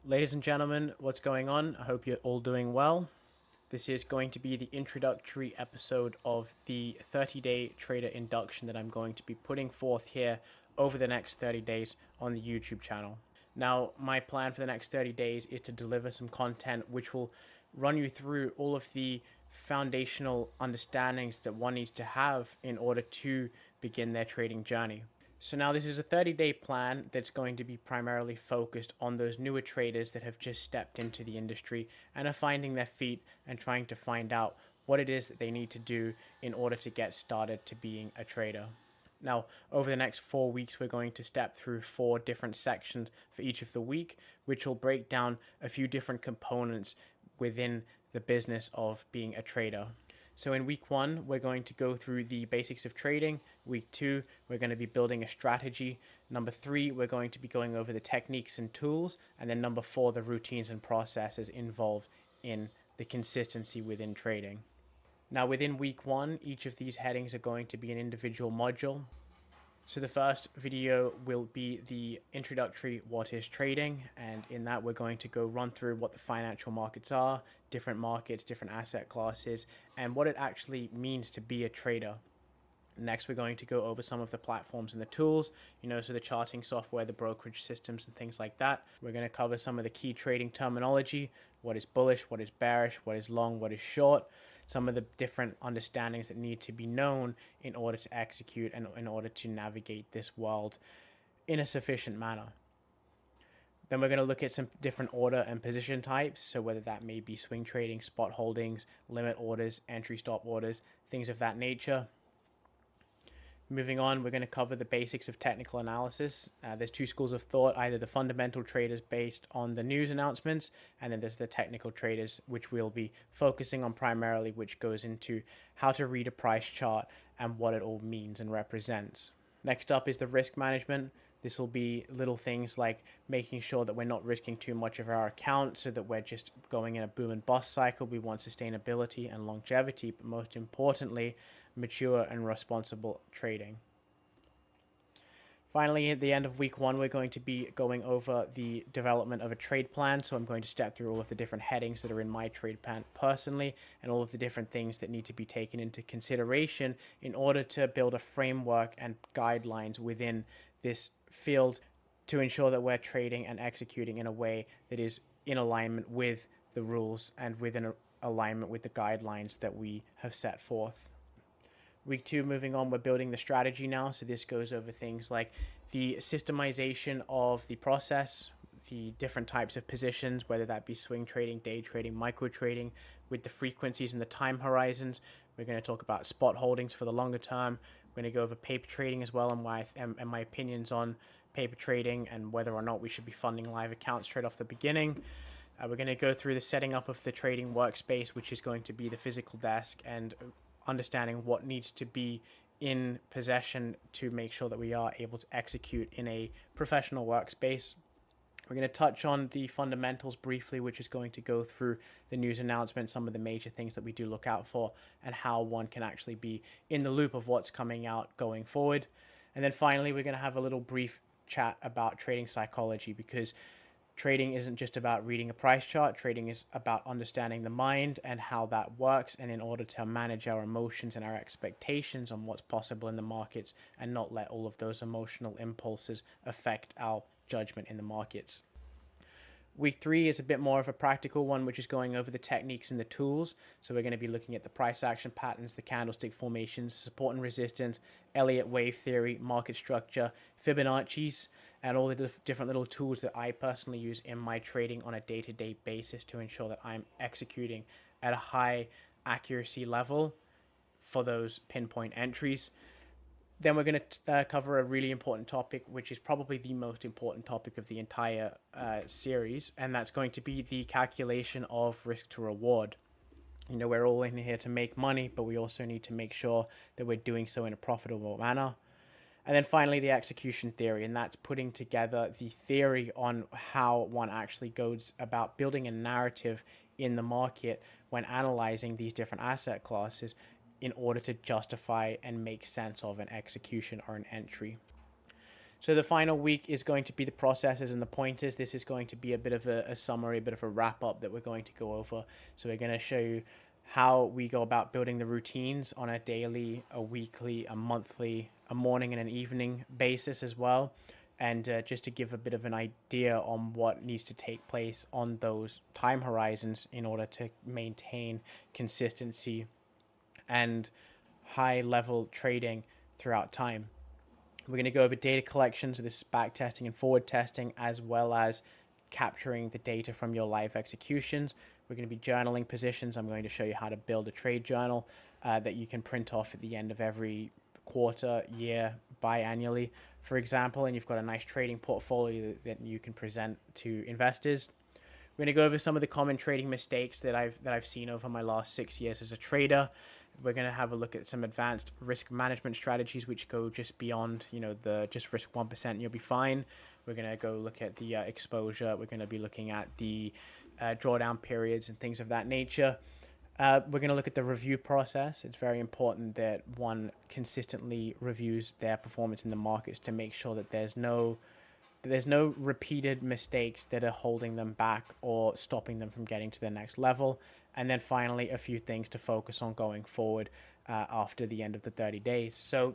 Ladies and gentlemen, what's going on? I hope you're all doing well. This is going to be the introductory episode of the 30-day trader induction that I'm going to be putting forth here over the next 30 days on the YouTube channel. Now, my plan for the next 30 days is to deliver some content which will run you through all of the foundational understandings that one needs to have in order to begin their trading journey. So now this is a 30-day plan that's going to be primarily focused on those newer traders that have just stepped into the industry and are finding their feet and trying to find out what it is that they need to do in order to get started to being a trader. Now, over the next 4 weeks, we're going to step through 4 different sections for each of the week, which will break down a few different components within the business of being a trader. So in week 1, we're going to go through the basics of trading. Week 2, we're going to be building a strategy. Number 3, we're going to be going over the techniques and tools. And then number 4, the routines and processes involved in the consistency within trading. Now within week 1, each of these headings are going to be an individual module. So the first video will be the introductory what is trading, and in that we're going to go run through what the financial markets are, different markets, different asset classes, and what it actually means to be a trader. Next, we're going to go over some of the platforms and the tools, so the charting software, the brokerage systems, and things like that. We're going to cover some of the key trading terminology, what is bullish, what is bearish, what is long, what is short, some of the different understandings that need to be known in order to execute and in order to navigate this world in a sufficient manner. Then we're going to look at some different order and position types, so whether that may be swing trading, spot holdings, limit orders, entry stop orders, things of that nature. Moving on, we're going to cover the basics of technical analysis. There's 2 schools of thought, either the fundamental traders based on the news announcements, and then there's the technical traders, which we'll be focusing on primarily, which goes into how to read a price chart and what it all means and represents. Next up is the risk management. This will be little things like making sure that we're not risking too much of our account so that we're just going in a boom and bust cycle. We want sustainability and longevity, but most importantly, mature and responsible trading. Finally, at the end of week 1, we're going to be going over the development of a trade plan. So I'm going to step through all of the different headings that are in my trade plan personally and all of the different things that need to be taken into consideration in order to build a framework and guidelines within this field to ensure that we're trading and executing in a way that is in alignment with the rules and within alignment with the guidelines that we have set forth. Week 2, moving on, we're building the strategy now. So this goes over things like the systemization of the process, the different types of positions, whether that be swing trading, day trading, micro trading, with the frequencies and the time horizons. We're going to talk about spot holdings for the longer term. We're going to go over paper trading as well, and my opinions on paper trading and whether or not we should be funding live accounts straight off the beginning. We're going to go through the setting up of the trading workspace, which is going to be the physical desk, and understanding what needs to be in possession to make sure that we are able to execute in a professional workspace. We're going to touch on the fundamentals briefly, which is going to go through the news announcements, some of the major things that we do look out for, and how one can actually be in the loop of what's coming out going forward. And then finally, we're going to have a little brief chat about trading psychology, because trading isn't just about reading a price chart. Trading is about understanding the mind and how that works, and in order to manage our emotions and our expectations on what's possible in the markets and not let all of those emotional impulses affect our judgment in the markets. Week 3 is a bit more of a practical one, which is going over the techniques and the tools. So we're going to be looking at the price action patterns, the candlestick formations, support and resistance, Elliott wave theory, market structure, Fibonacci's, and all the different little tools that I personally use in my trading on a day-to-day basis to ensure that I'm executing at a high accuracy level for those pinpoint entries. Then we're going to cover a really important topic, which is probably the most important topic of the entire series, and that's going to be the calculation of risk to reward. We're all in here to make money, but we also need to make sure that we're doing so in a profitable manner. And then finally, the execution theory, and that's putting together the theory on how one actually goes about building a narrative in the market when analyzing these different asset classes in order to justify and make sense of an execution or an entry. So the final week is going to be the processes and the pointers. This is going to be a bit of a summary, a bit of a wrap up that we're going to go over. So we're going to show you how we go about building the routines on a daily, a weekly, a monthly, a morning and an evening basis as well. And just to give a bit of an idea on what needs to take place on those time horizons in order to maintain consistency and high level trading throughout time. We're going to go over data collection, so this is back testing and forward testing, as well as capturing the data from your live executions. We're going to be journaling positions. I'm going to show you how to build a trade journal that you can print off at the end of every quarter, year, biannually, for example, and you've got a nice trading portfolio that you can present to investors. We're going to go over some of the common trading mistakes that I've seen over my last 6 years as a trader. We're going to have a look at some advanced risk management strategies, which go just beyond, the just risk 1% and you'll be fine. We're going to go look at the exposure. We're going to be looking at the drawdown periods and things of that nature. We're going to look at the review process. It's very important that one consistently reviews their performance in the markets to make sure that there's no repeated mistakes that are holding them back or stopping them from getting to the next level. And then finally, a few things to focus on going forward after the end of the 30 days. So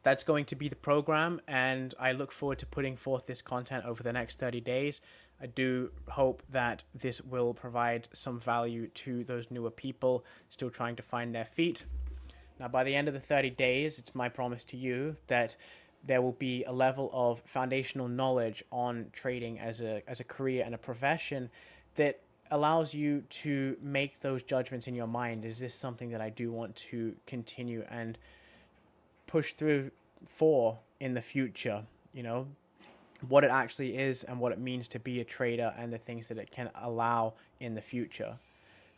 that's going to be the program, and I look forward to putting forth this content over the next 30 days. I do hope that this will provide some value to those newer people still trying to find their feet. Now, by the end of the 30 days, it's my promise to you that there will be a level of foundational knowledge on trading as a career and a profession that allows you to make those judgments in your mind. Is this something that I do want to continue and push through for in the future? What it actually is and what it means to be a trader and the things that it can allow in the future.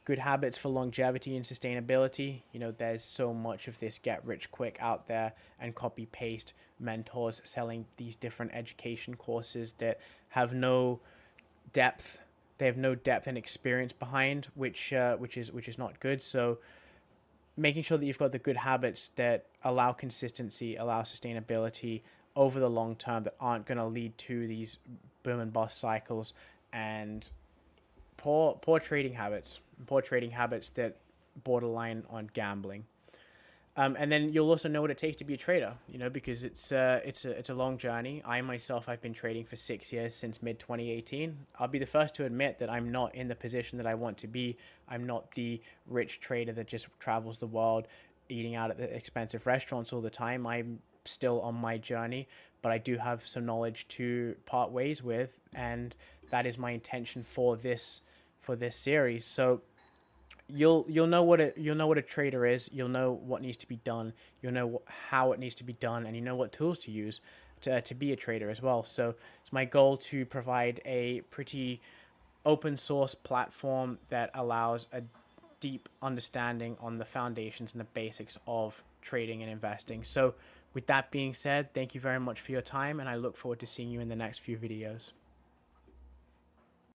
Good habits for longevity and sustainability. There's so much of this get rich quick out there and copy paste mentors selling these different education courses that have no depth. They have no depth and experience behind, which is not good. So making sure that you've got the good habits that allow consistency, allow sustainability over the long term, that aren't going to lead to these boom and bust cycles and poor trading habits that borderline on gambling. And then you'll also know what it takes to be a trader, because it's a long journey. I've been trading for 6 years, since mid 2018. I'll be the first to admit that I'm not in the position that I want to be. I'm not the rich trader that just travels the world eating out at the expensive restaurants all the time. I'm still on my journey, but I do have some knowledge to part ways with, and that is my intention for this series. So you'll know what a trader is. You'll know what needs to be done. You'll know how it needs to be done, and you know what tools to use to be a trader as well. So it's my goal to provide a pretty open source platform that allows a deep understanding on the foundations and the basics of trading and investing. So with that being said, thank you very much for your time, and I look forward to seeing you in the next few videos.